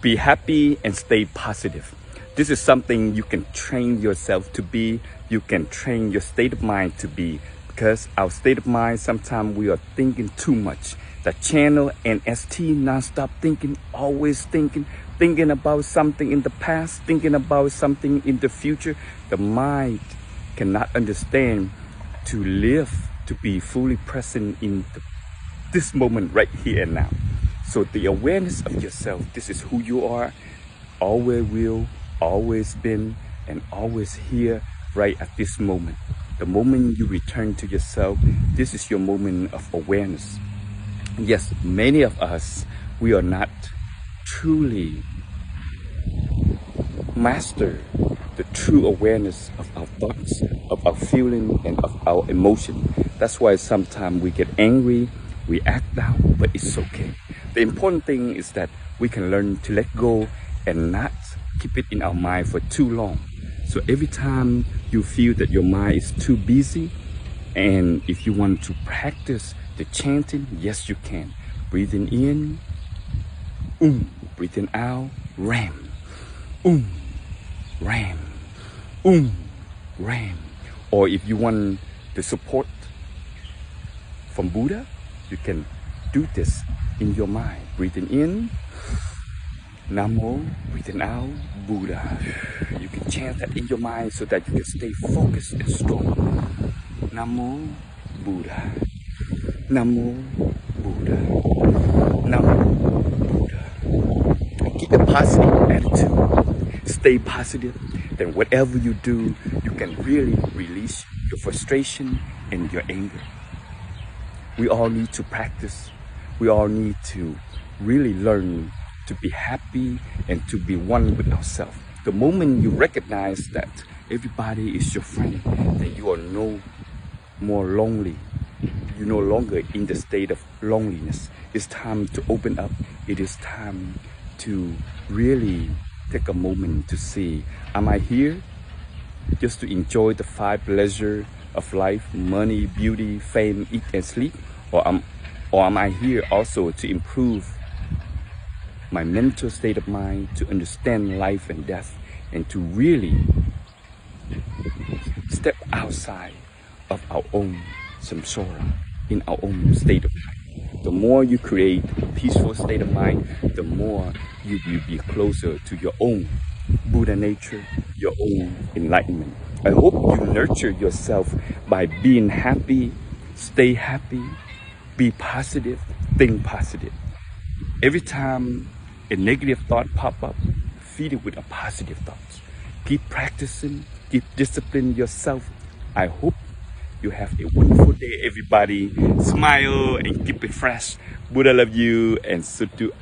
Be happy and stay positive. This is something you can train yourself to be. You can train your state of mind to be. Because our state of mind, sometimes we are thinking too much. The channel and ST non-stop thinking, always thinking about something in the past, thinking about something in the future. The mind cannot understand to live, to be fully present in this moment right here and now. So the awareness of yourself, this is who you are, always will, always been, and always here right at this moment. The moment you return to yourself, this is your moment of awareness. Yes, many of us, we are not truly master the true awareness of our thoughts, of our feeling, and of our emotion. That's why sometimes we get angry, we act out, but it's okay. The important thing is that we can learn to let go and not keep it in our mind for too long. So every time you feel that your mind is too busy, and if you want to practice the chanting, yes you can. Breathing in, breathing out, ram, ram, ram. Or if you want the support from Buddha, you can do this in your mind. Breathing in, Namo, breathing out, Buddha. You can chant that in your mind so that you can stay focused and strong. Namo, Buddha. Namo, Buddha. Namo, Buddha. And keep a positive attitude. Stay positive. Then whatever you do, you can really release your frustration and your anger. We all need to practice. We all need to really learn to be happy and to be one with ourselves. The moment you recognize that everybody is your friend, then you are no more lonely. You're no longer in the state of loneliness. It's time to open up. It is time to really take a moment to see, am I here just to enjoy the 5 pleasures of life, money, beauty, fame, eat and sleep? Or am I here also to improve my mental state of mind, to understand life and death, and to really step outside of our own samsara, in our own state of mind. The more you create a peaceful state of mind, the more you will be closer to your own Buddha nature, your own enlightenment. I hope you nurture yourself by being happy, stay happy, be positive, think positive. Every time a negative thought pop up, feed it with a positive thought. Keep practicing, keep disciplining yourself. I hope you have a wonderful day, everybody. Smile and keep it fresh. Buddha love you and Sutu.